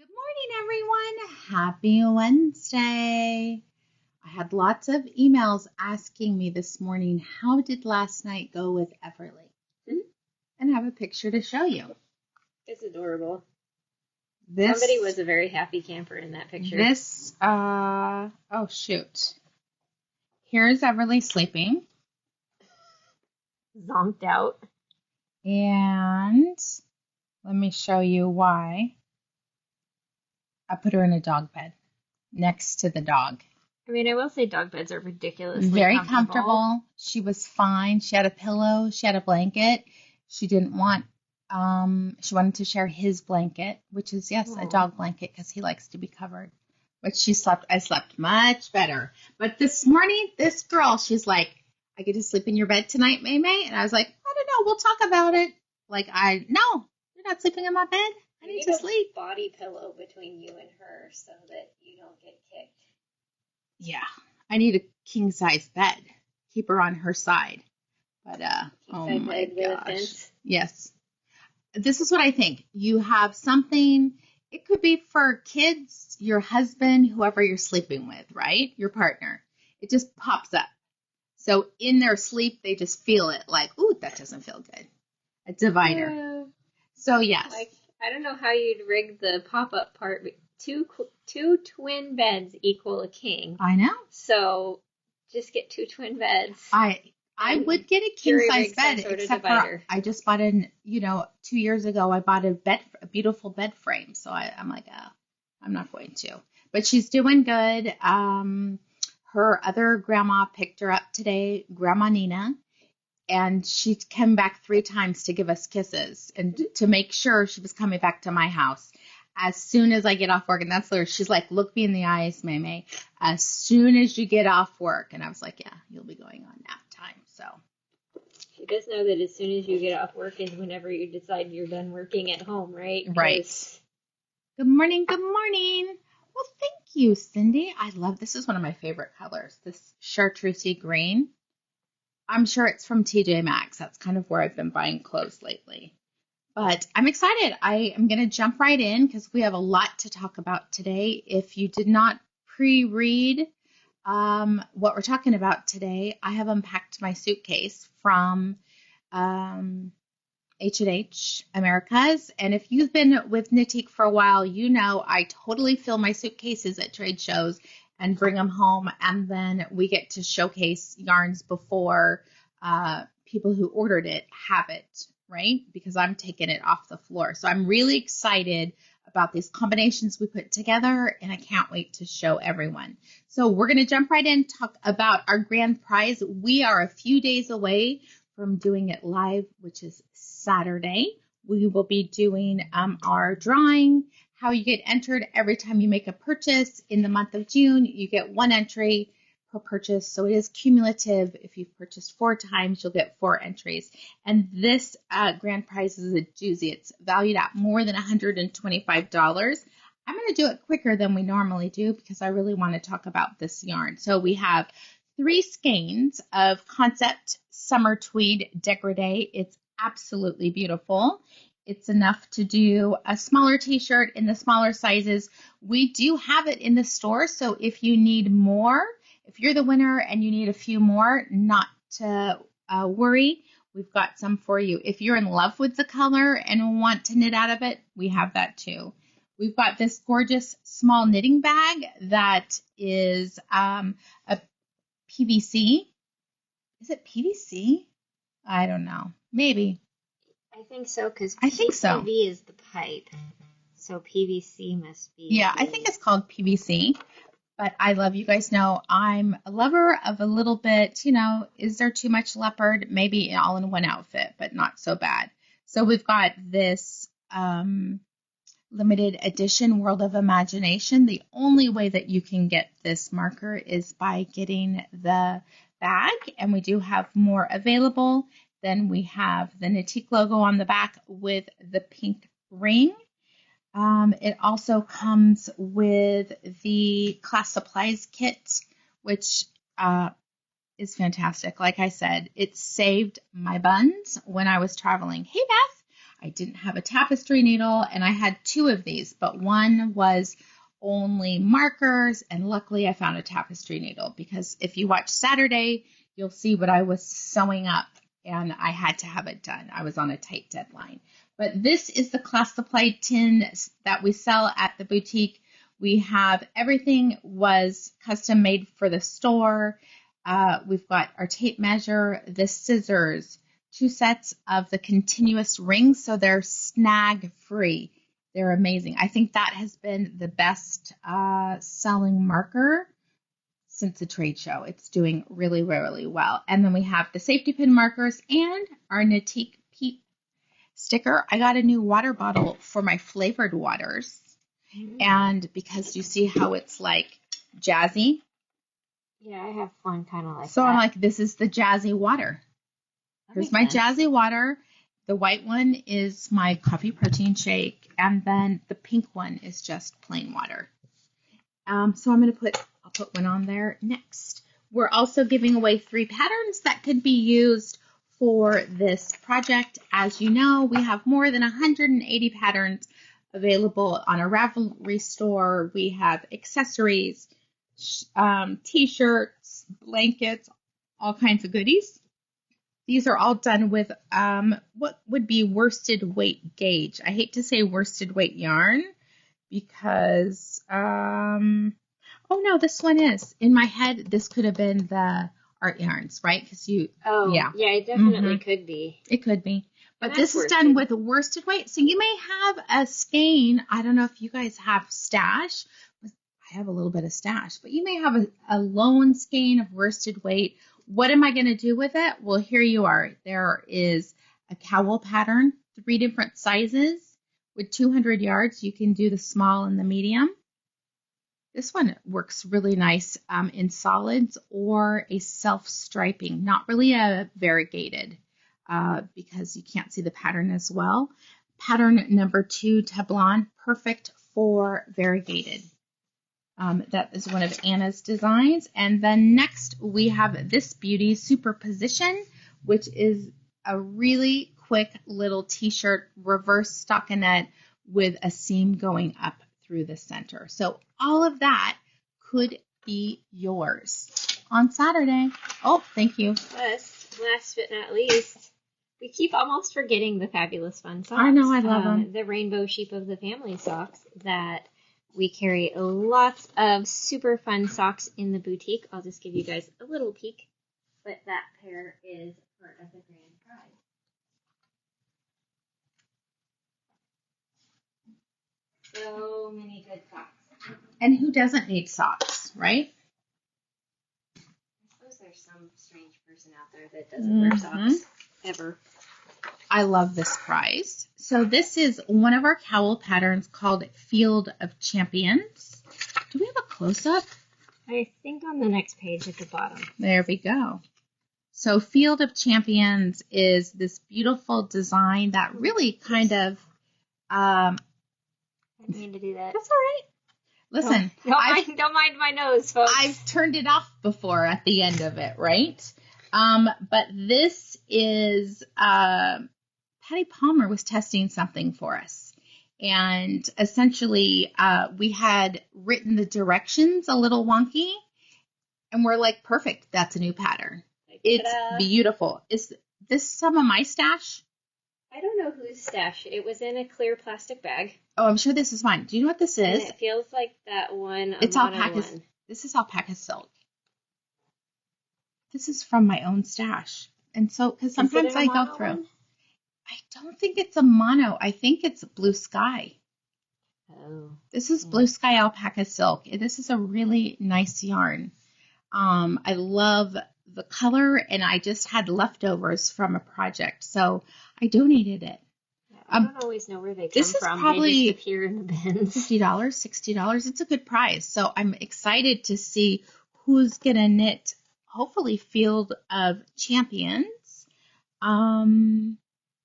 Good morning, everyone. Happy Wednesday. I had lots of emails asking me this morning, how did last night go with Everly? And I have a picture to show you. It's adorable. Somebody was a very happy camper in that picture. Oh shoot. Here's Everly sleeping. Zonked out. And let me show you why. I put her in a dog bed next to the dog. I mean, I will say dog beds are ridiculously very comfortable. She was fine. She had a pillow. She had a blanket. She didn't want, she wanted to share his blanket, which is, yes, a dog blanket because he likes to be covered. But I slept much better. But this morning, this girl, she's like, I get to sleep in your bed tonight, May May? And I was like, I don't know. We'll talk about it. No, you're not sleeping in my bed. I need to sleep. A body pillow between you and her so that you don't get kicked. Yeah, I need a king size bed. Keep her on her side. But oh my gosh. Yes. This is what I think. You have something, it could be for kids, your husband, whoever you're sleeping with, right? Your partner. It just pops up. So in their sleep, they just feel it like, ooh, that doesn't feel good. A divider. So yes. I don't know how you'd rig the pop-up part, but two twin beds equal a king. I know. So just get two twin beds. I would get a king-size bed, except for I just bought 2 years ago, I bought a beautiful bed frame. So I'm like, I'm not going to. But she's doing good. Her other grandma picked her up today, Grandma Nina, and she came back 3 times to give us kisses and to make sure she was coming back to my house. As soon as I get off work, and that's literally, she's like, look me in the eyes, May May, as soon as you get off work. And I was like, yeah, you'll be going on nap time. So she does know that as soon as you get off work is whenever you decide you're done working at home, right? Right. Good morning. Good morning. Well, thank you, Cindy. I love, this is one of my favorite colors, this chartreusey green. I'm sure it's from TJ Maxx. That's kind of where I've been buying clothes lately. But I'm excited. I am going to jump right in because we have a lot to talk about today. If you did not pre-read what we're talking about today, I have unpacked my suitcase from H&H Americas. And if you've been with Knittique for a while, you know I totally fill my suitcases at trade shows and bring them home. And then we get to showcase yarns before people who ordered it have it, right? Because I'm taking it off the floor. So I'm really excited about these combinations we put together, and I can't wait to show everyone. So we're going to jump right in, talk about our grand prize. We are a few days away from doing it live, which is Saturday. We will be doing our drawing, how you get entered every time you make a purchase. In the month of June, you get 1 entry per purchase. So it is cumulative. If you've purchased 4 times, you'll get 4 entries. And this grand prize is a doozy. It's valued at more than $125. I'm going to do it quicker than we normally do because I really want to talk about this yarn. So we have 3 skeins of Concept Summer Tweed Degrade. It's absolutely beautiful. It's enough to do a smaller t-shirt in the smaller sizes. We do have it in the store, so if you need more, if you're the winner and you need a few more, not to worry. We've got some for you. If you're in love with the color and want to knit out of it, we have that too. We've got this gorgeous small knitting bag that is a PVC. Is it PVC? I don't know. Maybe. I think so, because PVC is the pipe, so PVC must be. Yeah, I think it's called PVC, but I love, you guys know, I'm a lover of a little bit, is there too much leopard? Maybe all in one outfit, but not so bad. So we've got this limited edition World of Imagination. The only way that you can get this marker is by getting the bag, and we do have more available. Then we have the Knittique logo on the back with the pink ring. It also comes with the class supplies kit, which is fantastic. Like I said, it saved my buns when I was traveling. Hey, Beth, I didn't have a tapestry needle, and I had 2 of these, but one was only markers, and luckily I found a tapestry needle, because if you watch Saturday, you'll see what I was sewing up, and I had to have it done. I was on a tight deadline. But this is the class supply tin that we sell at the boutique. We have everything was custom made for the store. We've got our tape measure, the scissors, 2 sets of the continuous rings, so they're snag free. They're amazing. I think that has been the best selling marker since the trade show. It's doing really, really well. And then we have the safety pin markers and our Nitique Peep sticker. I got a new water bottle for my flavored waters. And because you see how it's like jazzy. Yeah, I have one kind of like so that. I'm like, this is the jazzy water. Here's my jazzy water. The white one is my coffee protein shake, and then the pink one is just plain water. So I'll put one on there next. We're also giving away 3 patterns that could be used for this project. As you know, we have more than 180 patterns available on our Ravelry store. We have accessories, t-shirts, blankets, all kinds of goodies. These are all done with what would be worsted weight gauge. I hate to say worsted weight yarn because, oh no, this one is. In my head, this could have been the Artyarns, right? Because yeah, it definitely could be. It could be. But this is done with a worsted weight. So you may have a skein. I don't know if you guys have stash. I have a little bit of stash. But you may have a lone skein of worsted weight. What am I going to do with it? Well, here you are. There is a cowl pattern, 3 different sizes with 200 yards. You can do the small and the medium. This one works really nice in solids or a self-striping, not really a variegated because you can't see the pattern as well. Pattern number 2, Tablon, perfect for variegated. That is one of Anna's designs. And then next we have this beauty, Superposition, which is a really quick little t-shirt, reverse stockinette with a seam going up through the center. So all of that could be yours on Saturday. Oh, thank you. Plus, last but not least, we keep almost forgetting the fabulous fun socks. I know, I love them. The rainbow sheep of the family socks that we carry lots of super fun socks in the boutique. I'll just give you guys a little peek, but that pair is part of the grand prize. So many good socks. And who doesn't need socks, right? I suppose there's some strange person out there that doesn't wear socks ever. I love this prize. So this is one of our cowl patterns called Field of Champions. Do we have a close-up? I think on the next page at the bottom. There we go. So Field of Champions is this beautiful design that really kind of... I didn't mean to do that. That's all right. Listen. Don't mind my nose, folks. I've turned it off before at the end of it, right? But this is... Patty Palmer was testing something for us. And essentially, we had written the directions a little wonky. And we're like, perfect. That's a new pattern. It's beautiful. Is this some of my stash? I don't know whose stash. It was in a clear plastic bag. Oh, I'm sure this is mine. Do you know what this is? And it feels like that one. It's alpaca. This is alpaca silk. This is from my own stash. And so, because sometimes I go through. One? I don't think it's a mono. I think it's blue sky. Oh. This is blue sky alpaca silk. This is a really nice yarn. I love the color, and I just had leftovers from a project, so I donated it. I don't always know where they come from. This is probably they just appear in the bins. $50, $60. It's a good price. So I'm excited to see who's going to knit, hopefully, Field of Champions.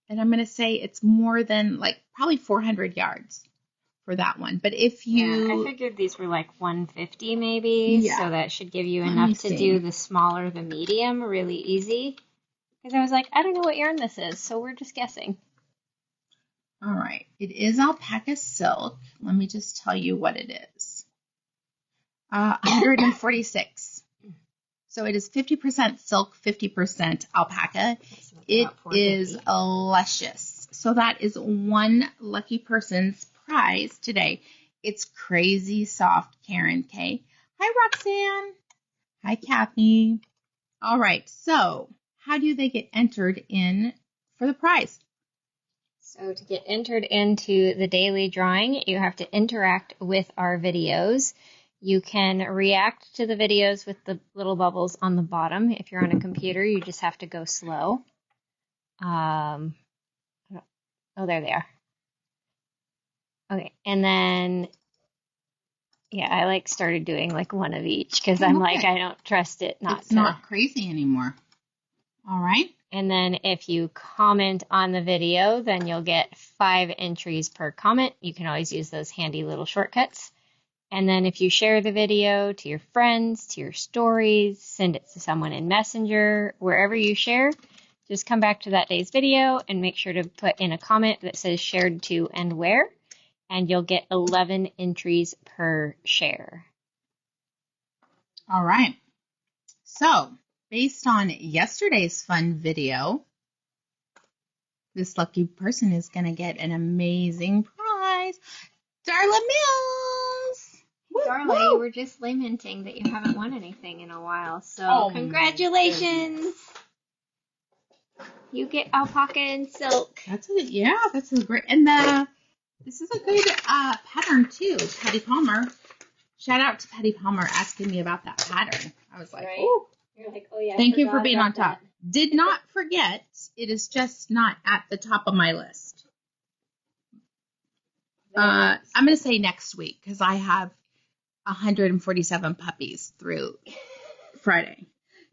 And I'm going to say it's more than probably 400 yards for that one. But if you... Yeah, I figured these were like 150 maybe. Yeah. So that should give you enough to do the smaller, the medium really easy. Because I was like, I don't know what yarn this is, so we're just guessing. All right. It is alpaca silk. Let me just tell you what it is. 146. So it is 50% silk, 50% alpaca. It is luscious. So that is one lucky person's prize today. It's crazy soft, Karen K. Hi, Roxanne. Hi, Kathy. All right. So how do they get entered in for the prize? So to get entered into the daily drawing, you have to interact with our videos. You can react to the videos with the little bubbles on the bottom. If you're on a computer, you just have to go slow. Oh, there they are. Okay, and then, yeah, I started doing one of each because I'm I don't trust it It's not crazy anymore. All right. And then if you comment on the video, then you'll get 5 entries per comment. You can always use those handy little shortcuts. And then if you share the video to your friends, to your stories, send it to someone in Messenger, wherever you share, just come back to that day's video and make sure to put in a comment that says shared to and where, and you'll get 11 entries per share. All right. So, based on yesterday's fun video, this lucky person is going to get an amazing prize. Darla Mills! Darla, you were just lamenting that you haven't won anything in a while, so congratulations! You get alpaca and silk. That's a great, and this is a good pattern too. Patty Palmer. Shout out to Patty Palmer asking me about that pattern. I was like, oh. You're like, oh yeah. Thank you for being on top. Did not forget. It is just not at the top of my list. I'm going to say next week because I have 147 puppies through Friday.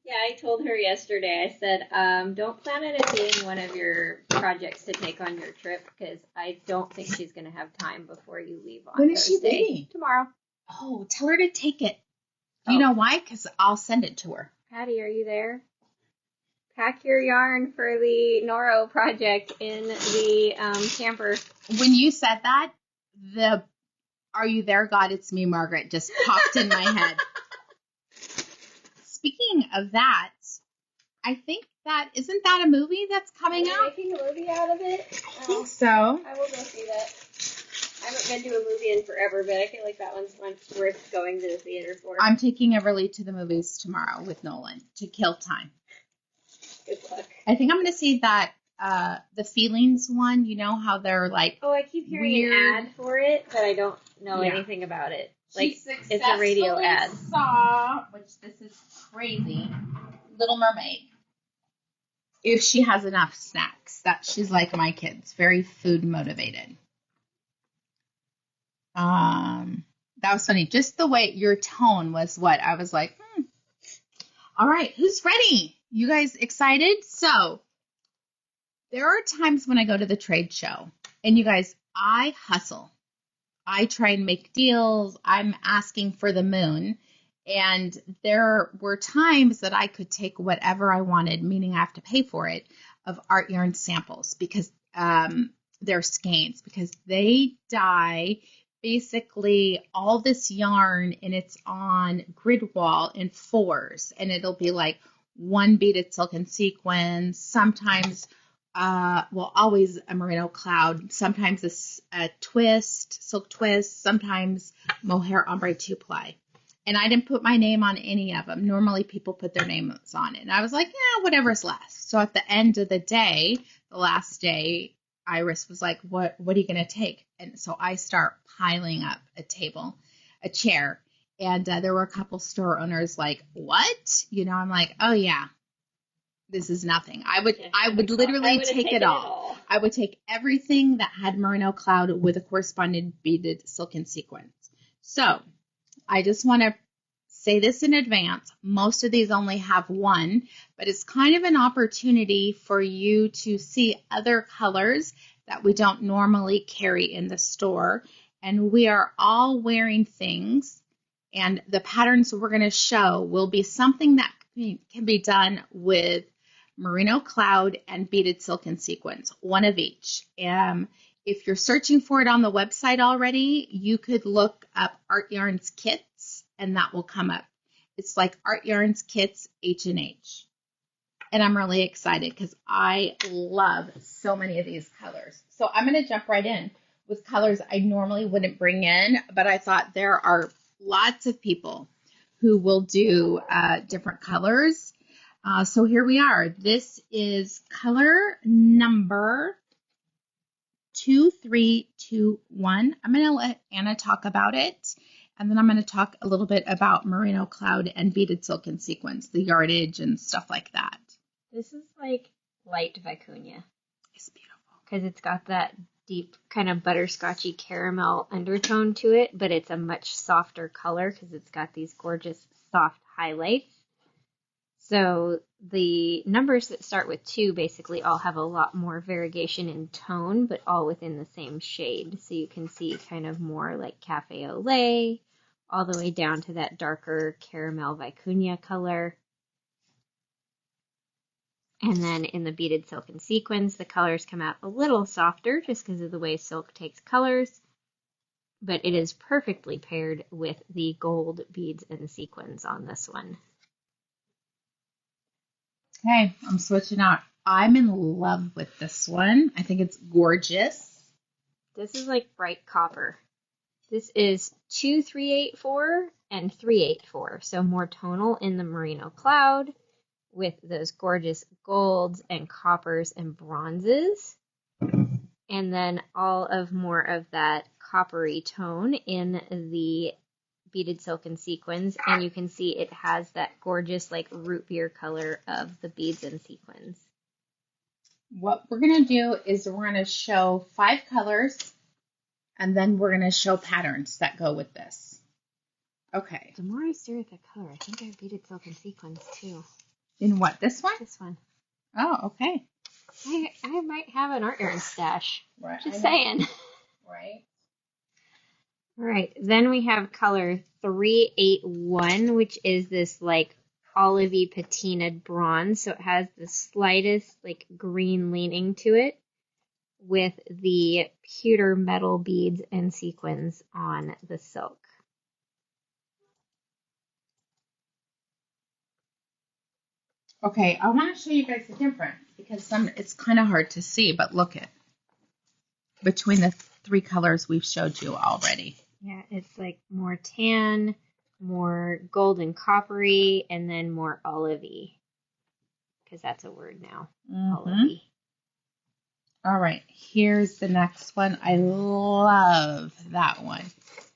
Yeah, I told her yesterday. I said, don't plan on it being one of your projects to take on your trip because I don't think she's going to have time before you leave on Thursday. When is she leaving? Tomorrow. Oh, tell her to take it. You know why? Because I'll send it to her. Patty, are you there? Pack your yarn for the Noro project in the camper. When you said that, the "Are you there, God? It's me, Margaret" just popped in my head. Speaking of that, I think isn't that a movie that's coming out? Making a movie out of it? I think so. I will go see that. I haven't been to a movie in forever, but I feel like that one's worth going to the theater for. I'm taking Everly to the movies tomorrow with Nolan to kill time. Good luck. I think I'm going to see that, the Feelings one. You know how they're like, oh, I keep hearing weird. An ad for it, but I don't know anything about it. It's a radio ad. Which this is crazy, Little Mermaid. If she has enough snacks, that she's like my kids, very food motivated. That was funny. Just the way your tone was what I was like, All right, who's ready? You guys excited? So there are times when I go to the trade show and you guys, I hustle. I try and make deals. I'm asking for the moon. And there were times that I could take whatever I wanted, meaning I have to pay for it, of Artyarns samples because they're skeins, because they dye basically all this yarn and it's on grid wall in 4s, and it'll be like one beaded silk and sequins, sometimes always a Merino Cloud, sometimes a twist, silk twist, sometimes mohair ombre 2-ply. And I didn't put my name on any of them. Normally people put their names on it. And I was like, yeah, whatever's left. So at the end of the day, the last day, Iris was like, what are you going to take? And so I start piling up a chair. And there were a couple store owners like, what? I'm like, oh yeah, this is nothing. I would literally take it all. I would take everything that had Merino Cloud with a corresponding beaded silk and sequins. So I just want to say this in advance. Most of these only have one, but it's kind of an opportunity for you to see other colors that we don't normally carry in the store. And we are all wearing things, and the patterns we're going to show will be something that can be done with Merino Cloud and beaded silk and sequins, one of each. If you're searching for it on the website already, you could look up Artyarns kits and that will come up. It's like Artyarns kits H&H. And I'm really excited because I love so many of these colors. So I'm going to jump right in with colors I normally wouldn't bring in, but I thought there are lots of people who will do different colors. So here we are. This is color number 2321. I'm going to let Anna talk about it, and then I'm going to talk a little bit about Merino Cloud and Beaded Silk and Sequins, the yardage and stuff like that. This is like light vicuña. It's beautiful. Because it's got that deep kind of butterscotchy caramel undertone to it, but it's a much softer color because it's got these gorgeous soft highlights. So the numbers that start with 2 basically all have a lot more variegation in tone, but all within the same shade. So you can see kind of more like cafe au lait, all the way down to that darker caramel vicuña color. And then in the beaded silk and sequins, the colors come out a little softer just because of the way silk takes colors, but it is perfectly paired with the gold beads and sequins on this one. Okay, I'm switching out. I'm in love with this one. I think it's gorgeous. This is like bright copper. This is 2384 and 384, so more tonal in the Merino Cloud, with those gorgeous golds and coppers and bronzes. And then all of more of that coppery tone in the beaded silk and sequins. And you can see it has that gorgeous like root beer color of the beads and sequins. What we're going to do is we're going to show 5 colors, and then we're going to show patterns that go with this. Okay. The more I stare at the color, I think I have beaded silk and sequins too. In what? This one? This one. Oh, okay. I might have an Artyarns stash. Right. Just saying. Right. All right. Then we have color 381, which is this like olivey patinaed bronze. So it has the slightest like green leaning to it with the pewter metal beads and sequins on the silk. Okay, I want to show you guys the difference because it's kind of hard to see, but look at between the 3 colors we've showed you already. Yeah, it's like more tan, more golden coppery, and then more olivey, because that's a word now. Olivey. All right, here's the next one. I love that one.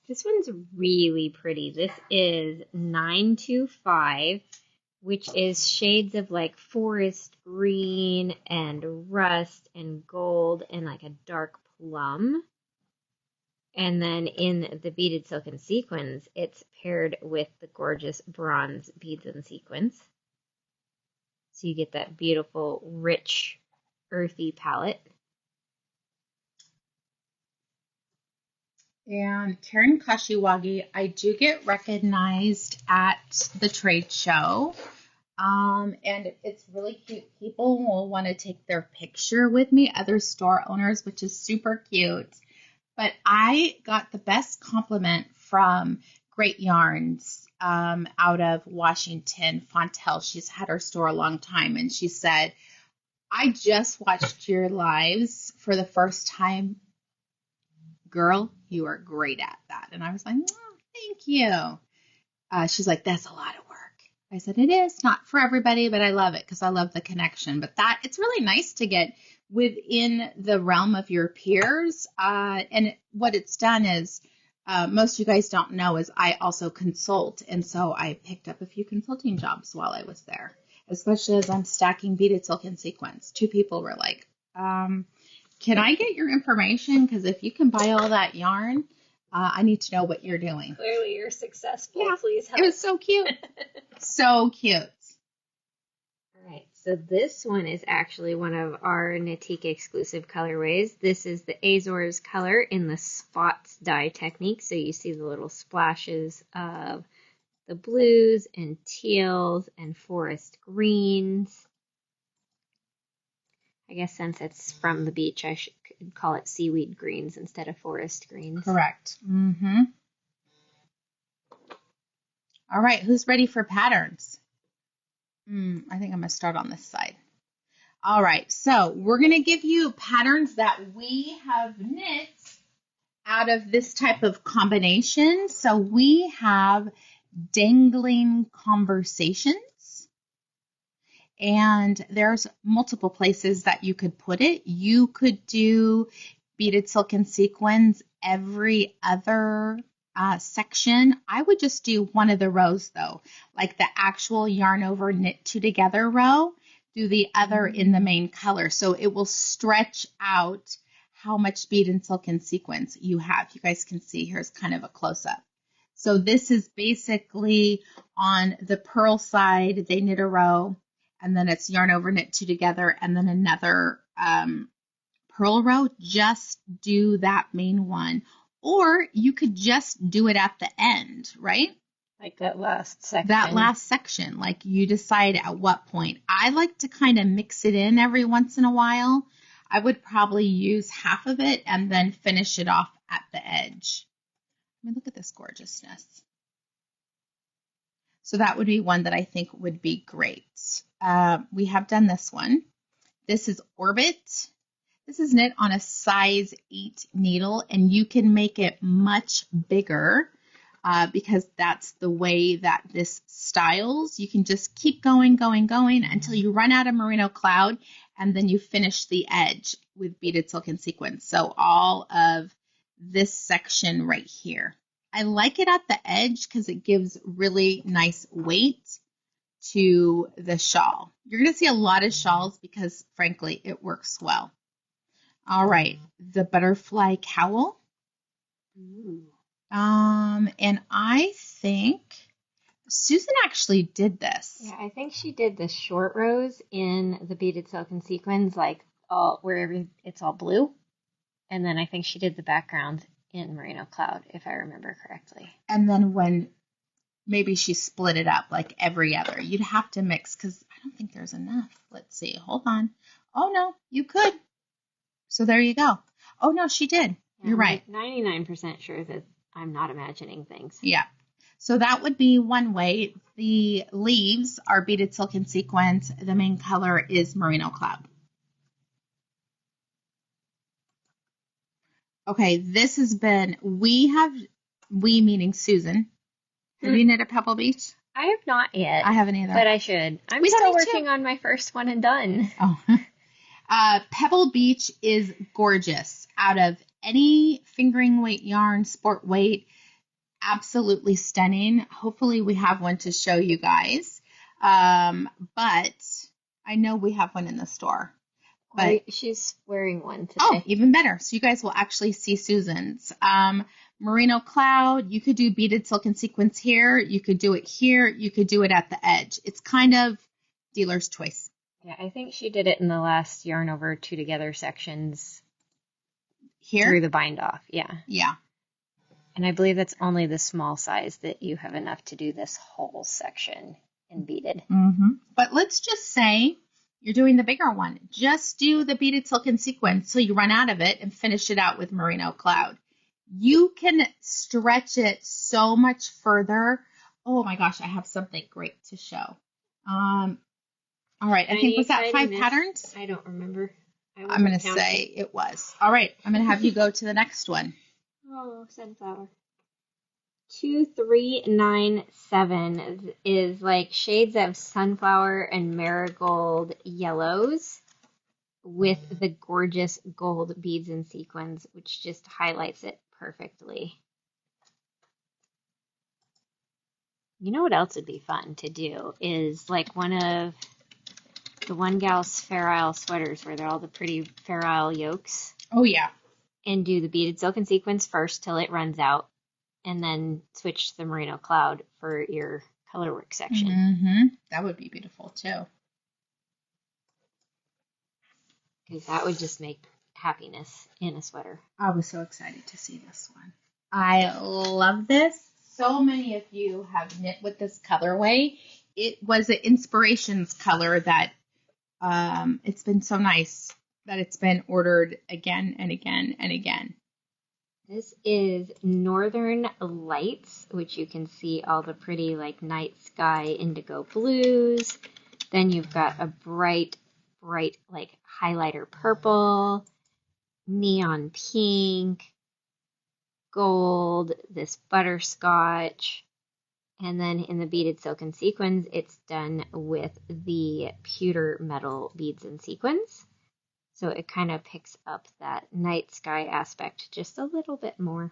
This one's really pretty. This is 925, which is shades of like forest green and rust and gold and like a dark plum. And then in the beaded silk and sequins, it's paired with the gorgeous bronze beads and sequins. So you get that beautiful, rich, earthy palette. And Karen Kashiwagi, I do get recognized at the trade show. And it's really cute. People will want to take their picture with me, other store owners, which is super cute. But I got the best compliment from Great Yarns out of Washington, Fontel. She's had her store a long time, and she said, I just watched your lives for the first time. Girl, you are great at that. And I was like, oh, thank you. She's like, that's a lot of work. I said, it is not for everybody, but I love it because I love the connection. But it's really nice to get within the realm of your peers. And what it's done is, most of you guys don't know, is I also consult. And so I picked up a few consulting jobs while I was there, especially as I'm stacking beaded silk and sequins. 2 people were like, can I get your information? Because if you can buy all that yarn, I need to know what you're doing. Clearly you're successful. Yeah, please help. It was so cute. So cute. All right, so this one is actually one of our Nitique exclusive colorways. This is the Azores color in the spots dye technique. So you see the little splashes of the blues and teals and forest greens. I guess since it's from the beach, call it seaweed greens instead of forest greens. Correct. Mm-hmm. All right, who's ready for patterns? I think I'm going to start on this side. All right, so we're going to give you patterns that we have knit out of this type of combination. So we have dangling conversations, and there's multiple places that you could put it. You could do beaded silk and sequins every other section. I would just do one of the rows though, like the actual yarn over knit two together row, do the other in the main color. So it will stretch out how much beaded silk and sequins you have. You guys can see here's kind of a close-up. So this is basically on the purl side, they knit a row, and then it's yarn over knit two together, and then another purl row. Just do that main one. Or you could just do it at the end, right? Like that last section. That last section, like you decide at what point. I like to kind of mix it in every once in a while. I would probably use half of it and then finish it off at the edge. I mean, look at this gorgeousness. So that would be one that I think would be great. We have done this one. This is Orbit. This is knit on a size 8 needle, and you can make it much bigger because that's the way that this styles. You can just keep going until you run out of Merino Cloud, and then you finish the edge with beaded silk and sequins. So all of this section right here. I like it at the edge because it gives really nice weight to the shawl. You're going to see a lot of shawls because, frankly, it works well. All right, the butterfly cowl. Ooh. And I think Susan actually did this. Yeah, I think she did the short rows in the beaded silk and sequins, like all wherever it's all blue. And then I think she did the background in Merino Cloud, if I remember correctly. And then when maybe she split it up like every other, you'd have to mix because I don't think there's enough. Let's see. Hold on. Oh, no, you could. So there you go. Oh, no, she did. Yeah, You're right. 99% sure that I'm not imagining things. Yeah. So that would be one way. The leaves are beaded silk and sequins. The main color is Merino Cloud. Okay, this has been, we meaning Susan. Have you knit a Pebble Beach? I have not yet. I haven't either. But I should. I'm still working on my first one and done. Oh. Pebble Beach is gorgeous. Out of any fingering weight yarn, sport weight, absolutely stunning. Hopefully we have one to show you guys. But I know we have one in the store. But she's wearing one today. Oh, even better. So you guys will actually see Susan's. Merino Cloud, you could do beaded silk and sequins here. You could do it here. You could do it at the edge. It's kind of dealer's choice. Yeah, I think she did it in the last yarn over two together sections. Here? Through the bind off, yeah. Yeah. And I believe that's only the small size that you have enough to do this whole section in beaded. Mm-hmm. But let's just say you're doing the bigger one. Just do the beaded silk and sequins till you run out of it and finish it out with Merino Cloud. You can stretch it so much further. Oh my gosh, I have something great to show. All right, I think, was that 5 patterns? I don't remember. I'm going to say it was. All right, I'm going to have you go to the next one. Oh, sunflower. 2397 is like shades of sunflower and marigold yellows with the gorgeous gold beads and sequins, which just highlights it perfectly. You know what else would be fun to do is like one of the one gal's Fair Isle sweaters where they're all the pretty Fair Isle yokes. Oh, yeah. And do the beaded silk and sequins first till it runs out, and then switch to the Merino Cloud for your colorwork section. Mm-hmm. That would be beautiful, too. Because that would just make happiness in a sweater. I was so excited to see this one. I love this. So many of you have knit with this colorway. It was an Inspirations color that it's been so nice that it's been ordered again and again and again. This is Northern Lights, which you can see all the pretty like night sky indigo blues. Then you've got a bright like highlighter purple, neon pink, gold, this butterscotch. And then in the beaded silk and sequins, it's done with the pewter metal beads and sequins. So it kind of picks up that night sky aspect just a little bit more.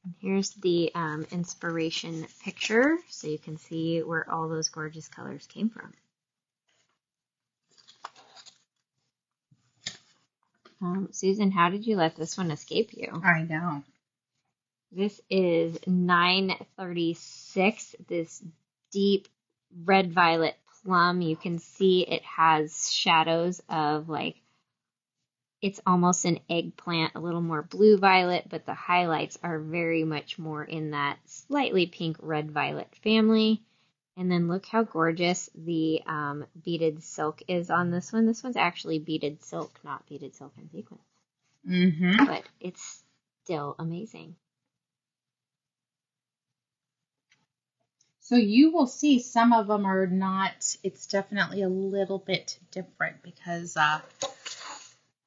And here's the inspiration picture, so you can see where all those gorgeous colors came from. Susan, how did you let this one escape you? I know. This is 936, this deep red-violet plum. You can see it has shadows of like, it's almost an eggplant, a little more blue-violet, but the highlights are very much more in that slightly pink red-violet family. And then look how gorgeous the beaded silk is on this one. This one's actually beaded silk, not beaded silk and sequins. Mm-hmm. But it's still amazing. So you will see some of them are not, it's definitely a little bit different because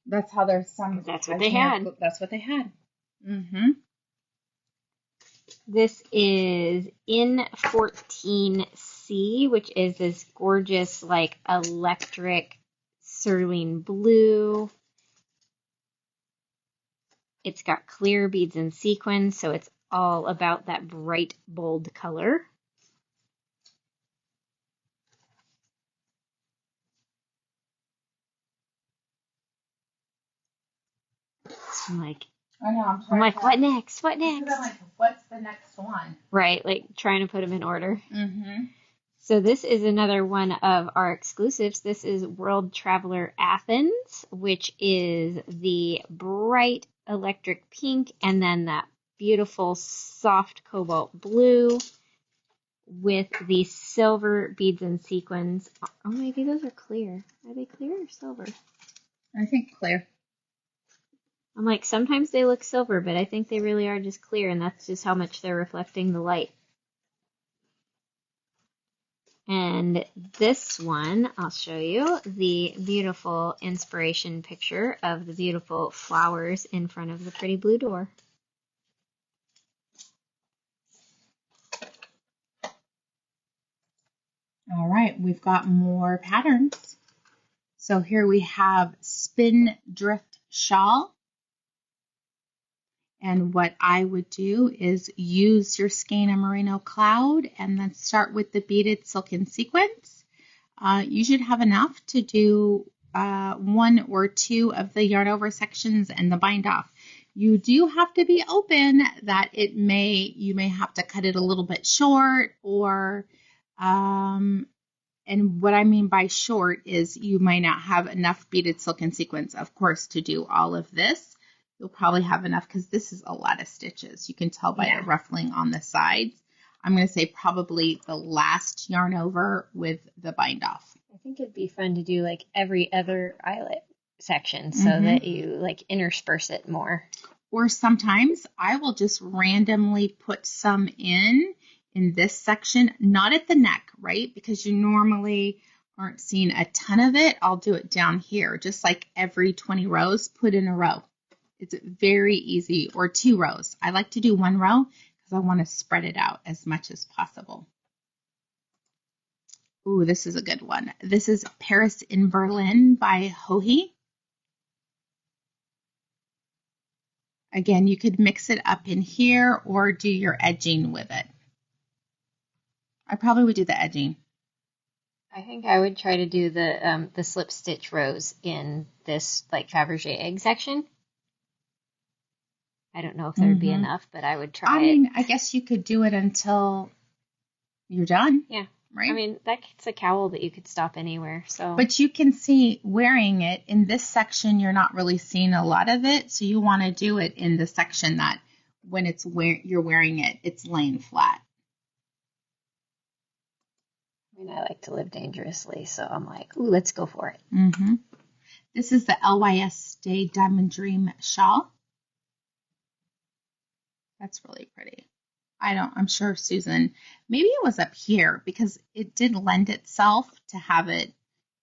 that's how there's some. That's what they had. That's what they had. Mm-hmm. This is in 14C, which is this gorgeous like electric cerulean blue. It's got clear beads and sequins, so it's all about that bright, bold color. I'm like, I know. I'm like, what next? What next? I'm like, what's the next one? Right, like trying to put them in order. Mm-hmm. So this is another one of our exclusives. This is World Traveler Athens, which is the bright electric pink and then that beautiful soft cobalt blue with the silver beads and sequins. Oh, maybe those are clear. Are they clear or silver? I think clear. I'm like, sometimes they look silver, but I think they really are just clear, and that's just how much they're reflecting the light. And this one, I'll show you the beautiful inspiration picture of the beautiful flowers in front of the pretty blue door. All right, we've got more patterns. So here we have Spin Drift Shawl. And what I would do is use your skein of Merino Cloud and then start with the beaded silk and sequins. You should have enough to do 1 or 2 of the yarn over sections and the bind off. You do have to be open that you may have to cut it a little bit short, or and what I mean by short is you might not have enough beaded silk and sequins, of course, to do all of this. You'll probably have enough because this is a lot of stitches. You can tell by the ruffling on the sides. I'm going to say probably the last yarn over with the bind off. I think it'd be fun to do like every other eyelet section so that you like intersperse it more. Or sometimes I will just randomly put some in this section, not at the neck, right? Because you normally aren't seeing a ton of it. I'll do it down here, just like every 20 rows, put in a row. It's very easy, or 2 rows. I like to do 1 row because I want to spread it out as much as possible. Ooh, this is a good one. This is Paris in Berlin by Hohi. Again, you could mix it up in here or do your edging with it. I probably would do the edging. I think I would try to do the slip stitch rows in this like Fabergé egg section. I don't know if there would be enough, but I would try it. I mean, I guess you could do it until you're done. Yeah. Right? I mean, that's a cowl that you could stop anywhere. So, but you can see wearing it in this section, you're not really seeing a lot of it. So you want to do it in the section that when you're wearing it, it's laying flat. I mean, I like to live dangerously, so I'm like, ooh, let's go for it. Mm-hmm. This is the LYS Day Diamond Dream Shawl. That's really pretty. I'm sure Susan, maybe it was up here because it did lend itself to have it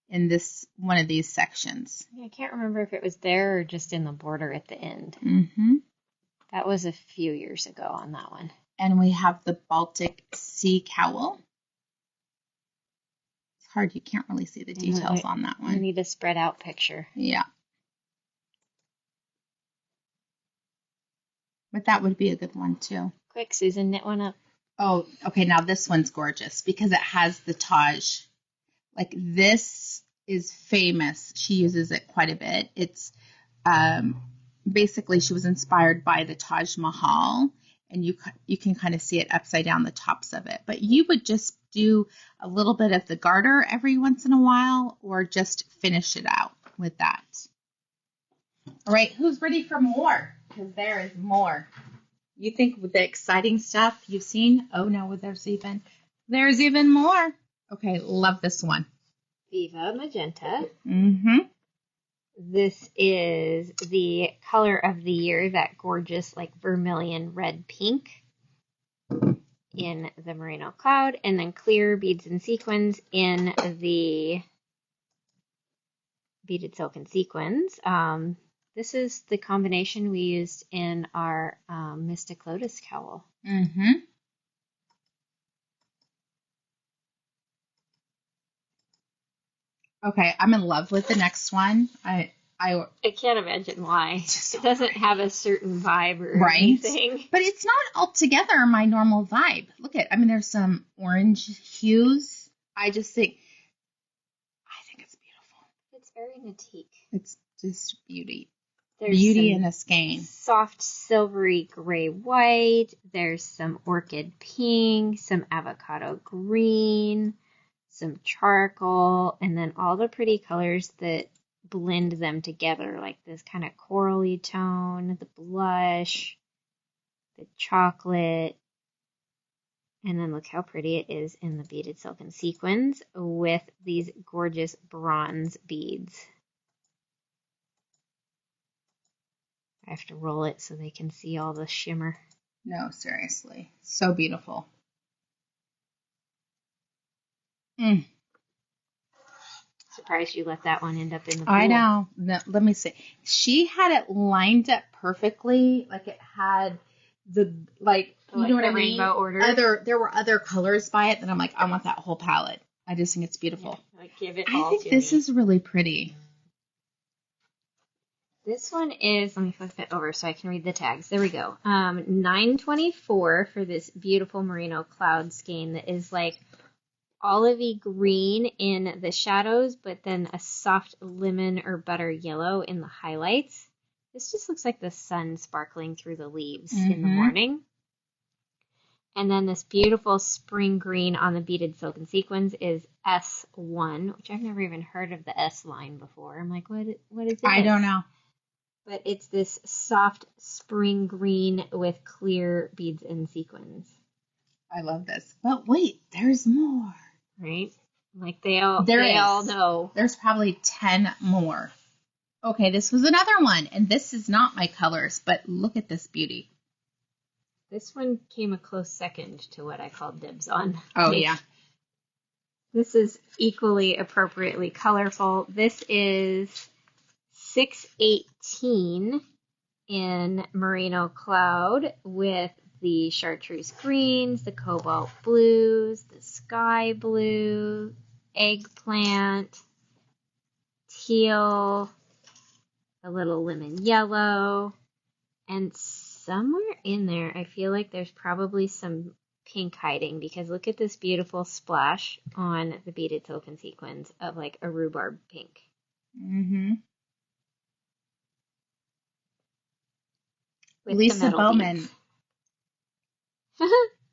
in this one of these sections. I can't remember if it was there or just in the border at the end. Mm-hmm. That was a few years ago on that one. And we have the Baltic Sea Cowl. It's hard, you can't really see the details on that one. I need a spread out picture. Yeah. But that would be a good one too. Quick, Susan, knit one up. Oh, okay, now this one's gorgeous because it has the Taj. Like this is famous. She uses it quite a bit. It's basically she was inspired by the Taj Mahal, and you can kind of see it upside down the tops of it. But you would just do a little bit of the garter every once in a while or just finish it out with that. All right, who's ready for more? Because there is more. You think with the exciting stuff you've seen? Oh no, there's even more. Okay, love this one. Viva Magenta. Mm-hmm. This is the color of the year, that gorgeous like vermilion red pink in the Merino Cloud, and then clear beads and sequins in the Beaded Silk and Sequins. This is the combination we used in our Mystic Lotus cowl. Mm-hmm. Okay, I'm in love with the next one. I can't imagine why. It doesn't have a certain vibe or right? anything. But it's not altogether my normal vibe. Look at, there's some orange hues. I think it's beautiful. It's very Natique. It's just beauty. There's beauty in a skein. Soft silvery gray white. There's some orchid pink, some avocado green, some charcoal, and then all the pretty colors that blend them together, like this kind of corally tone, the blush, the chocolate, and then look how pretty it is in the Beaded Silk and Sequins with these gorgeous bronze beads. I have to roll it so they can see all the shimmer. No, seriously. So beautiful. Surprised you let that one end up in the pool. I know. No, let me see. She had it lined up perfectly. Like it had the, like, you know what I mean? Rainbow order. There were other colors by it that I'm like, I want that whole palette. I just think it's beautiful. Yeah, like give it I all think to this me. is really pretty. This one is, let me flip it over so I can read the tags. There we go. $9.24 for this beautiful Merino Cloud skein that is like olivey green in the shadows, but then a soft lemon or butter yellow in the highlights. This just looks like the sun sparkling through the leaves in the morning. And then this beautiful spring green on the Beaded Silk and Sequins is S1, which I've never even heard of the S line before. I'm like, what is this? I don't know. But it's this soft spring green with clear beads and sequins. I love this. But wait, there's more. Right? Like they all know. There's probably 10 more. Okay, this was another one. And this is not my colors, but look at this beauty. This one came a close second to what I called dibs on. Oh, yeah. This is equally appropriately colorful. This is 618 in Merino Cloud with the chartreuse greens, the cobalt blues, the sky blue, eggplant, teal, a little lemon yellow, and somewhere in there I feel like there's probably some pink hiding, because look at this beautiful splash on the Beaded Silk and Sequins of like a rhubarb pink. Lisa Bowman.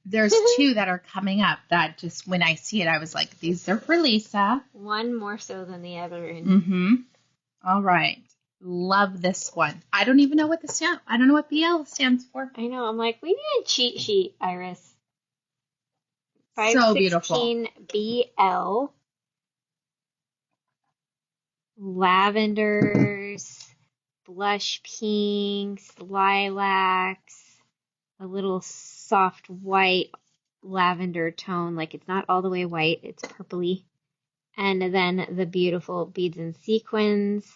There's two that are coming up that just, when I see it, I was like, these are for Lisa. One more so than the other. All right. Love this one. I don't even know what I don't know what BL stands for. I know. I'm like, we need a cheat sheet, Iris. So beautiful. 516 BL. Lavenders, blush pinks, lilacs, a little soft white lavender tone. Like it's not all the way white, it's purpley. And then the beautiful beads and sequins.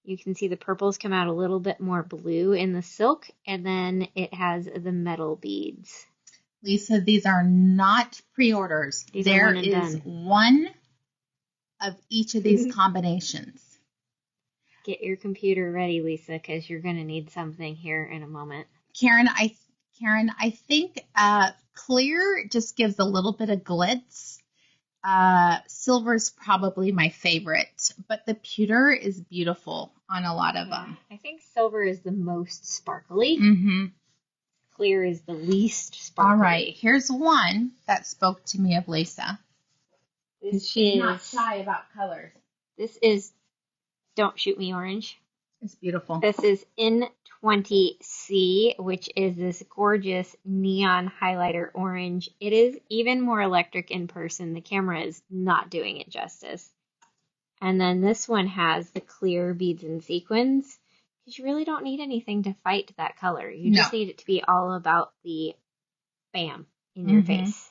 You can see the purples come out a little bit more blue in the silk, and then it has the metal beads. Lisa, these are not pre-orders. There is one of each of these combinations. Get your computer ready, Lisa, because you're going to need something here in a moment. Karen, I think clear just gives a little bit of glitz. Silver's probably my favorite, but the pewter is beautiful on a lot of them. I think silver is the most sparkly. Mm-hmm. Clear is the least sparkly. All right, here's one that spoke to me of Lisa. She's not shy about colors. This is Don't Shoot Me Orange. It's beautiful. This is N20C, which is this gorgeous neon highlighter orange. It is even more electric in person. The camera is not doing it justice. And then this one has the clear beads and sequins, because you really don't need anything to fight that color. You just need it to be all about the bam in your face.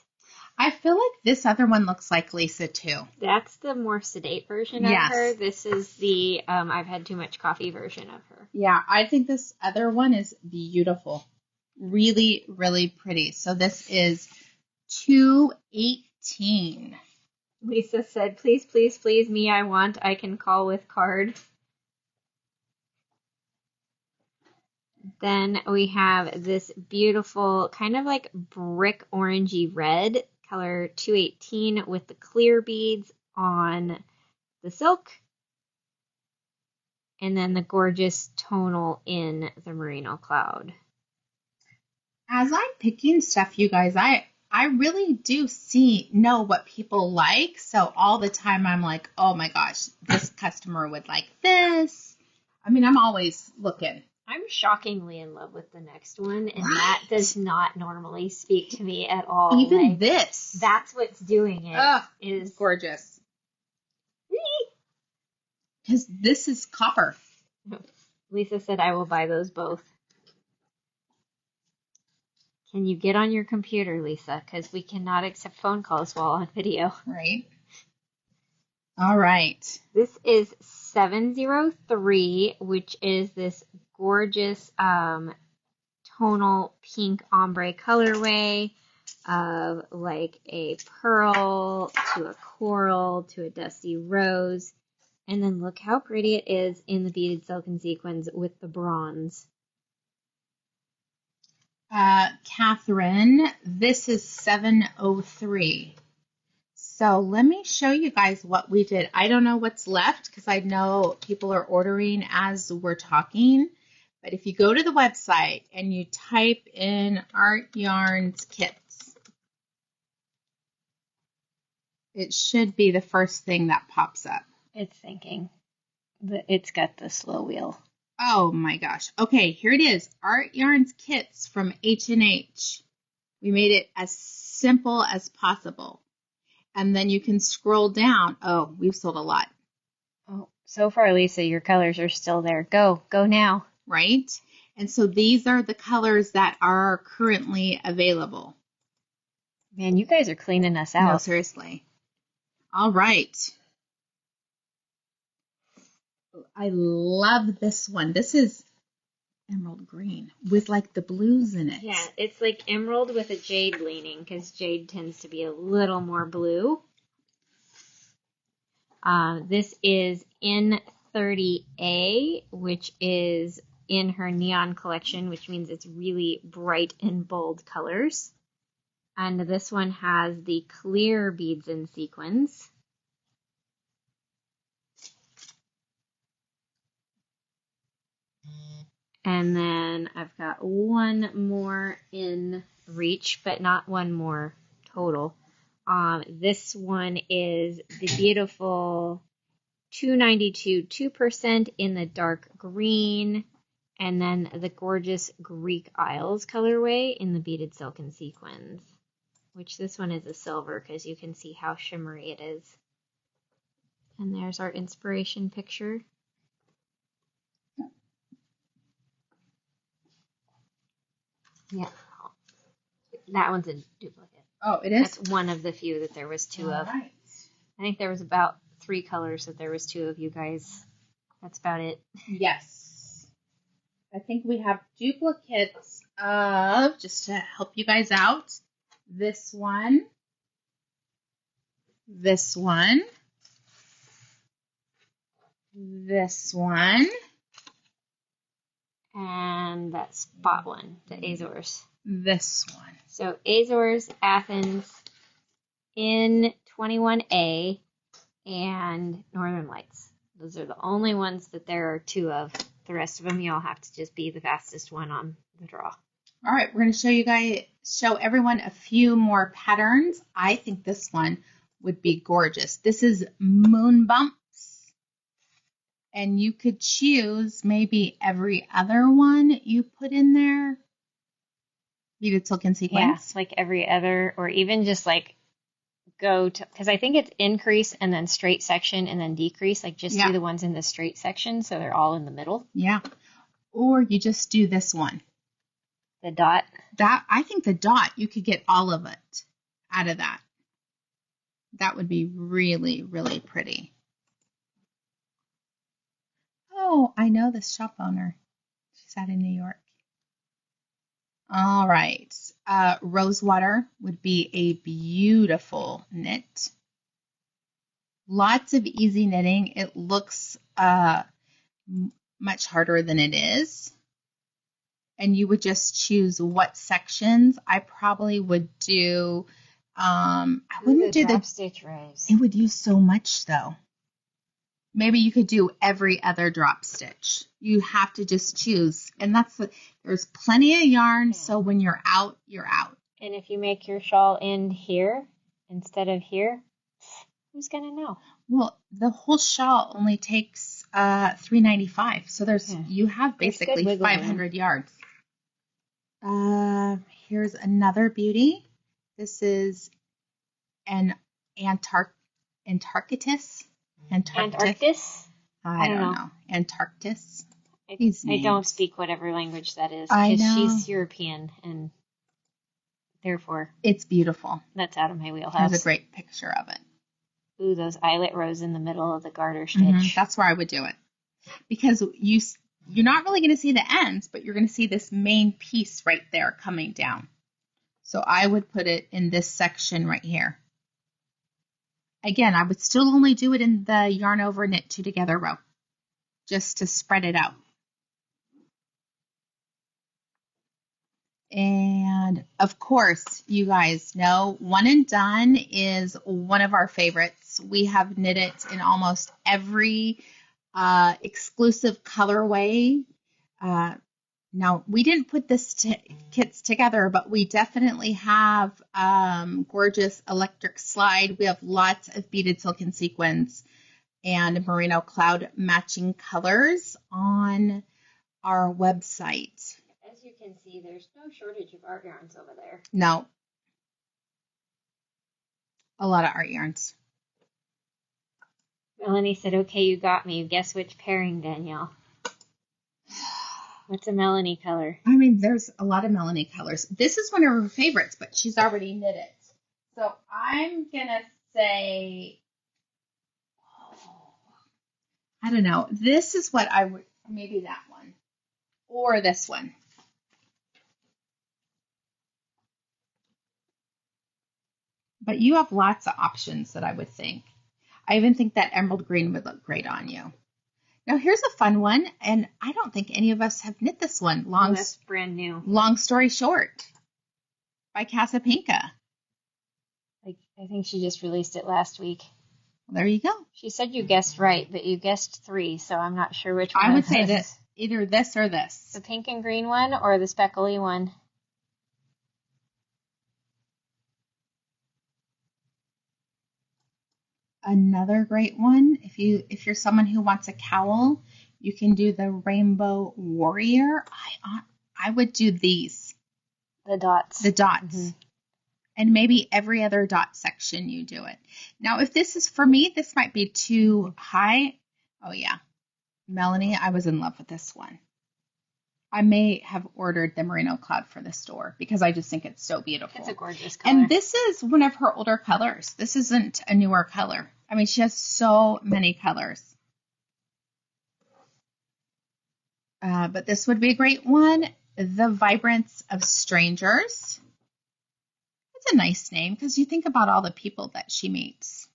I feel like this other one looks like Lisa too. That's the more sedate version of her. This is the I've had too much coffee version of her. Yeah, I think this other one is beautiful. Really, really pretty. So this is 218. Lisa said, please, please, please, me, I can call with card. Then we have this beautiful kind of like brick orangey red, color 218 with the clear beads on the silk. And then the gorgeous tonal in the Merino Cloud. As I'm picking stuff, you guys, I really do know what people like. So all the time I'm like, oh my gosh, this customer would like this. I mean, I'm always looking. I'm shockingly in love with the next one, and that does not normally speak to me at all. Even like, this. That's what's doing it. Is gorgeous. Because this is copper. Lisa said, I will buy those both. Can you get on your computer, Lisa? Because we cannot accept phone calls while on video. Right. All right. This is 703, which is this gorgeous tonal pink ombre colorway of like a pearl to a coral to a dusty rose. And then look how pretty it is in the beaded silk and sequins with the bronze. Catherine, this is 703. So let me show you guys what we did. I don't know what's left because I know people are ordering as we're talking. But if you go to the website and you type in Artyarns kits, it should be the first thing that pops up. It's thinking. It's got the slow wheel. Oh my gosh. Okay, here it is. Artyarns kits from H&H. We made it as simple as possible. And then you can scroll down. Oh, we've sold a lot. Oh, so far, Lisa, your colors are still there. Go now. Right? And so these are the colors that are currently available. Man, you guys are cleaning us out. No, seriously. All right. I love this one. This is emerald green with like the blues in it. Yeah, it's like emerald with a jade leaning because jade tends to be a little more blue. This is N30A, which is in her neon collection, which means it's really bright and bold colors. And this one has the clear beads and sequins. And then I've got one more in reach, but not one more total. This one is the beautiful 292 2% in the dark green, and then the gorgeous Greek Isles colorway in the beaded silk and sequins. which this one is a silver because you can see how shimmery it is. And there's our inspiration picture. Yeah, that one's a duplicate. Oh, it is? That's one of the few that there was two of. Right. I think there was about 3 colors that there was 2 of, you guys. That's about it. Yes. I think we have duplicates of, just to help you guys out, this one, this one, this one, And that spot one, the Azores. this one. So Azores, Athens, in 21A, and Northern Lights. Those are the only ones that there are 2 of. The rest of them, y'all have to just be the fastest one on the draw. All right, we're going to show everyone a few more patterns. I think this one would be gorgeous. This is Moon Bumps, and you could choose maybe every other one you put in there. Beaded Silk and Sequins. Yeah, like every other, or even just like go to, because I think it's increase and then straight section and then decrease. Like just do the ones in the straight section so they're all in the middle. Yeah. Or you just do this one. The dot. I think the dot, you could get all of it out of that. That would be really, really pretty. Oh, I know this shop owner. She's out in New York. All right. Rosewater would be a beautiful knit. Lots of easy knitting. It looks much harder than it is. And you would just choose what sections. I probably would do, I wouldn't do the stitch rows. It would use so much though. Maybe you could do every other drop stitch. You have to just choose. And there's plenty of yarn. So when you're out, you're out. And if you make your shawl end here instead of here, who's going to know? Well, the whole shawl only takes $3.95. So you have basically 500 yards. Here's another beauty. This is an Antarcticus. Antarcticus? I don't know. Antarcticus. I don't speak whatever language that is. I because know. She's European, and therefore it's beautiful. That's out of my wheelhouse. Here's a great picture of it. Ooh, those eyelet rows in the middle of the garter stitch. That's where I would do it. Because you're not really going to see the ends, but you're going to see this main piece right there coming down. So I would put it in this section right here. Again, I would still only do it in the yarn over knit 2 together row, just to spread it out. And of course, you guys know One and Done is one of our favorites. We have knit it in almost every exclusive colorway. Now, we didn't put this kits together, but we definitely have gorgeous electric slide. We have lots of beaded silk and sequins and Merino Cloud matching colors on our website. As you can see, there's no shortage of Artyarns over there. No. A lot of Artyarns. Melanie said, okay, you got me. Guess which pairing, Danielle? What's a Melanie color? I mean, there's a lot of Melanie colors. This is one of her favorites, but she's already knit it. So I'm going to say, I don't know. This is what I would, maybe that one. Or this one. But you have lots of options that I would think. I even think that emerald green would look great on you. Now here's a fun one, and I don't think any of us have knit this one. That's brand new. Long Story Short by Casapinka. I think she just released it last week. Well, there you go. She said you guessed right, but you guessed 3, so I'm not sure which one. I would say this, either this or this. The pink and green one or the speckly one? Another great one, if you're someone who wants a cowl, you can do the Rainbow Warrior. I would do these. The dots. The dots. And maybe every other dot section you do it. Now, if this is for me, this might be too high. Oh, yeah. Melanie, I was in love with this one. I may have ordered the Merino Cloud for the store because I just think it's so beautiful. It's a gorgeous color. And this is one of her older colors. This isn't a newer color. I mean, she has so many colors. But this would be a great one. The Vibrance of Strangers. It's a nice name because you think about all the people that she meets.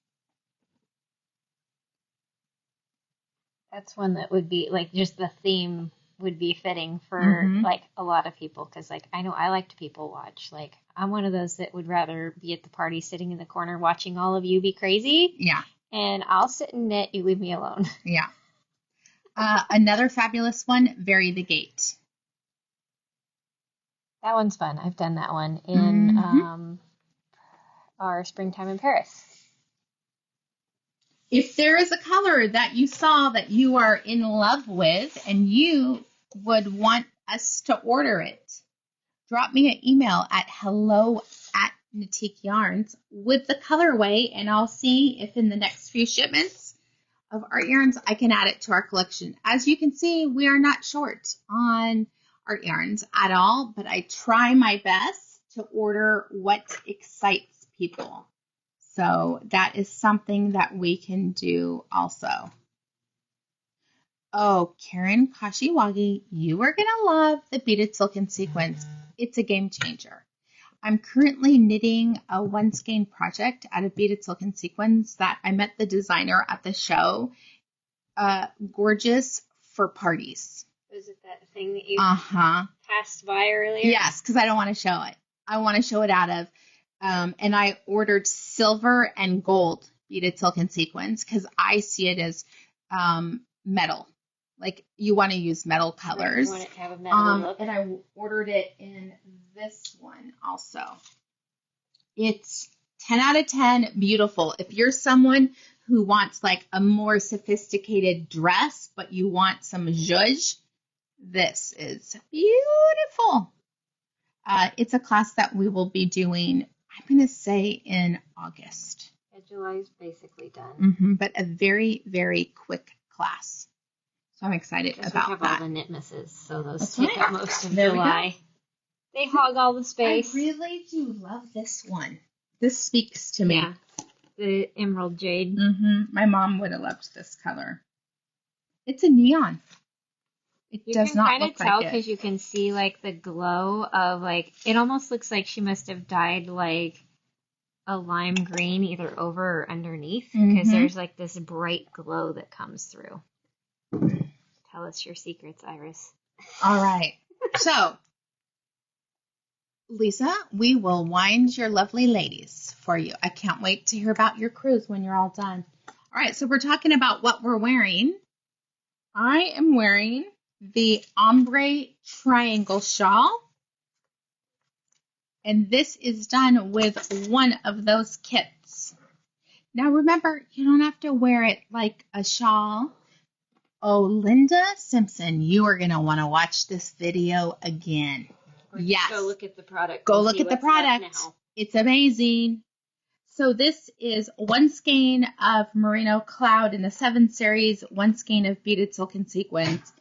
That's one that would be, like, just the theme would be fitting for, like, a lot of people. Because, like, I know I like to people watch. Like, I'm one of those that would rather be at the party sitting in the corner watching all of you be crazy. Yeah. And I'll sit and knit. You leave me alone. Yeah. Another fabulous one, Vary the Gate. That one's fun. I've done that one in our Springtime in Paris. If there is a color that you saw that you are in love with and you would want us to order it, drop me an email at hello@NatiqueYarns with the colorway, and I'll see if in the next few shipments of Artyarns I can add it to our collection. As you can see, we are not short on Artyarns at all, but I try my best to order what excites people. So that is something that we can do also. Oh, Karen Kashiwagi, you are going to love the Beaded Silk and Sequins. It's a game changer. I'm currently knitting a one skein project out of Beaded Silk and Sequins that I met the designer at the show. Gorgeous for parties. Was it that thing that you passed by earlier? Yes, because I don't want to show it. I want to show it out of, and I ordered silver and gold beaded silk and sequins because I see it as metal. Like you want to use metal colors. You want it to have a metal look. And I ordered it in this one also. It's 10 out of 10, beautiful. If you're someone who wants like a more sophisticated dress, but you want some zhuzh, this is beautiful. It's a class that we will be doing, I'm going to say in August. July's basically done. But a very, very quick class. So I'm excited about we have that. all the knit misses, so those take up most of July. They hog all the space. I really do love this one. This speaks to me. Yeah, the emerald jade. My mom would have loved this color. It's a neon. It does not look like it. You can kind of tell because you can see like the glow of like, it almost looks like she must have dyed like a lime green either over or underneath because there's like this bright glow that comes through. Tell us your secrets, Iris. All right. So, Lisa, we will wind your lovely ladies for you. I can't wait to hear about your cruise when you're all done. All right, so we're talking about what we're wearing. I am wearing the Ombre Triangle Shawl. And this is done with one of those kits. Now, remember, you don't have to wear it like a shawl. Oh, Linda Simpson, you are going to want to watch this video again. Yes. Go look at the product. Go look at the product. It's amazing. So this is one skein of Merino Cloud in the 7 series, one skein of Beaded Silk and Sequins.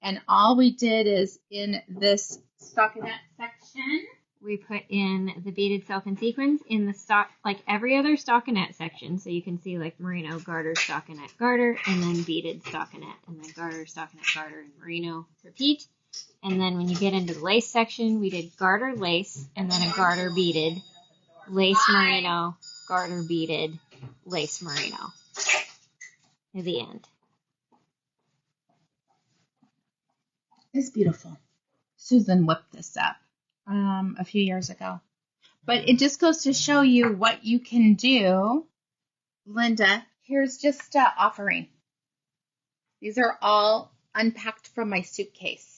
And all we did is in this stockinette section, we put in the Beaded Silk and Sequins in the stock, like every other stockinette section. So you can see like Merino, garter, stockinette, garter, and then beaded stockinette, and then garter, stockinette, garter, and Merino, repeat. And then when you get into the lace section, we did garter lace, and then a garter beaded, lace merino, garter beaded, lace merino at the end. It's beautiful. Susan whipped this up a few years ago. But it just goes to show you what you can do. Linda, here's just an offering. These are all unpacked from my suitcase.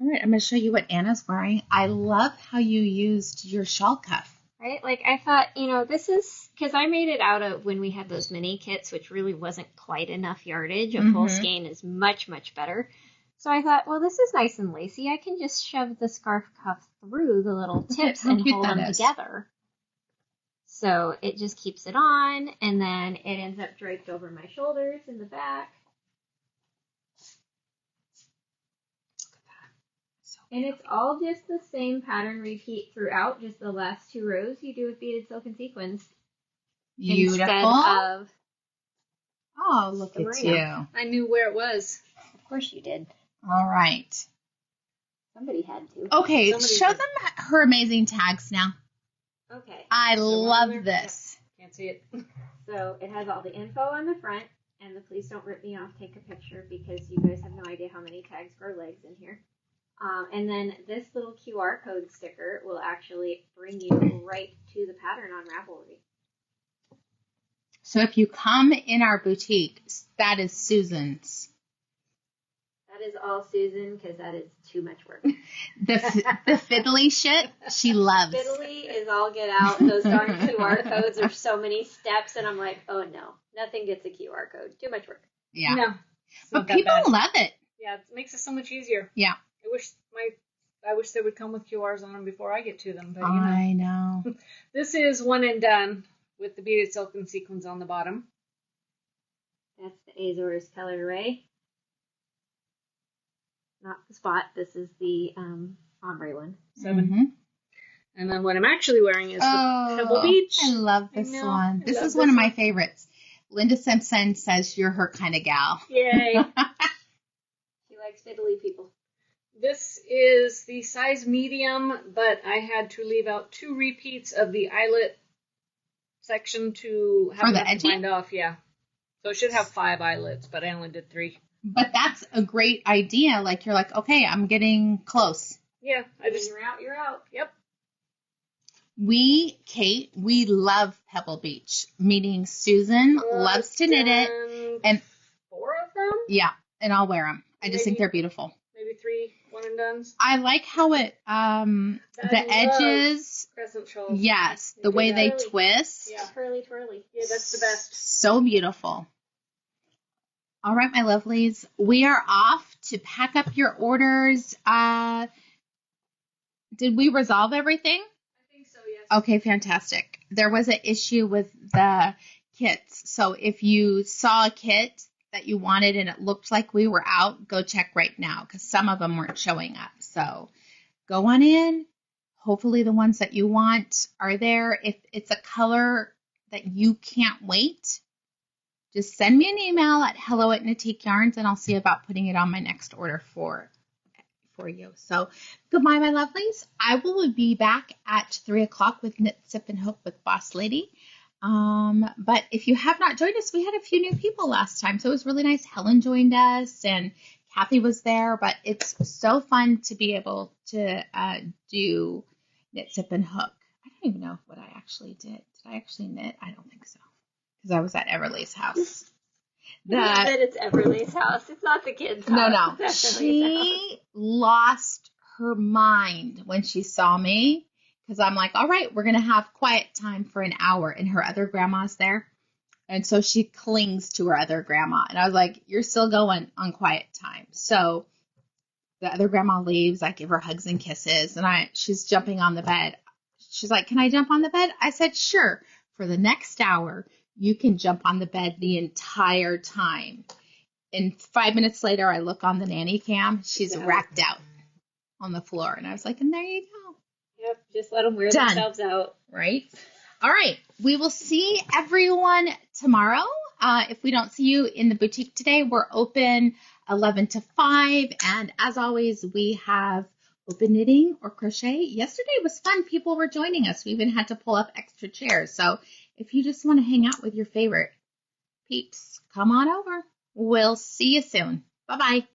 All right, I'm going to show you what Anna's wearing. I love how you used your shawl cuff. Right? Like I thought, you know, this is, because I made it out of when we had those mini kits, which really wasn't quite enough yardage. A full skein is much, much better. So I thought, well, this is nice and lacy. I can just shove the scarf cuff through the little tips and hold them together. So it just keeps it on, and then it ends up draped over my shoulders in the back. And it's all just the same pattern repeat throughout, just the last 2 rows you do with beaded silk and sequins. Beautiful. Instead of oh, look at you. I knew where it was. Of course you did. All right. Somebody had to. Okay, show them her amazing tags now. Okay. I love this. Can't see it. So it has all the info on the front, and the please don't rip me off, take a picture, because you guys have no idea how many tags grow legs in here. And then this little QR code sticker will actually bring you right to the pattern on Ravelry. So if you come in our boutique, that is Susan's. That is all Susan, because that is too much work. The fiddly shit she loves. Fiddly is all get out. Those darn QR codes are so many steps, and I'm like, oh no, nothing gets a QR code. Too much work. Yeah. No. But people love it. Yeah, it makes it so much easier. Yeah. I wish they would come with QRs on them before I get to them. But I know. This is one and done with the beaded silk and sequins on the bottom. That's the Azores color array. Not the spot. This is the ombre one. 7. Mm-hmm. And then what I'm actually wearing is the Pebble Beach. I love this one. This is one of my favorites. Linda Simpson says you're her kind of gal. Yay. She likes fiddly people. This is the size medium, but I had to leave out 2 repeats of the eyelet section to have enough to bind off. Yeah. So it should have 5 eyelets, but I only did 3. But that's a great idea. Like, you're like, okay, I'm getting close. Yeah. When you're out, you're out. Yep. Kate, we love Pebble Beach, meaning Susan loves to knit it. And 4 of them? Yeah, and I'll wear them. I just think they're beautiful. Maybe 3 one and dones. I like how it, the edges, crescent shawls. yes, the way they twist. Yeah. Twirly, twirly. Yeah, that's the best. So beautiful. All right, my lovelies, we are off to pack up your orders. Did we resolve everything? I think so, yes. Okay, fantastic. There was an issue with the kits. So if you saw a kit that you wanted and it looked like we were out, go check right now, because some of them weren't showing up. So go on in. Hopefully the ones that you want are there. If it's a color that you can't wait, just send me an email at hello@NatiqueYarns, and I'll see about putting it on my next order for you. So goodbye, my lovelies. I will be back at 3 o'clock with Knit, Sip, and Hope with Boss Lady. But if you have not joined us, we had a few new people last time, so it was really nice. Helen joined us and Kathy was there, but it's so fun to be able to do Knit, Sip, and Hook. I don't even know what I actually did. Did I actually knit? I don't think so, because I was at Everly's house. That it's Everly's house. It's not the kids' house. No. She lost her mind when she saw me, because I'm like, all right, we're going to have quiet time for an hour, and her other grandma's there. And so she clings to her other grandma. And I was like, you're still going on quiet time. So the other grandma leaves. I give her hugs and kisses, and she's jumping on the bed. She's like, can I jump on the bed? I said, sure. For the next hour, you can jump on the bed the entire time. And 5 minutes later, I look on the nanny cam. She's racked out on the floor. And I was like, and there you go. Yep, just let them wear themselves out. Right? All right. We will see everyone tomorrow. If we don't see you in the boutique today, we're open 11 to 5. And as always, we have open knitting or crochet. Yesterday was fun. People were joining us. We even had to pull up extra chairs. So if you just want to hang out with your favorite peeps, come on over. We'll see you soon. Bye-bye.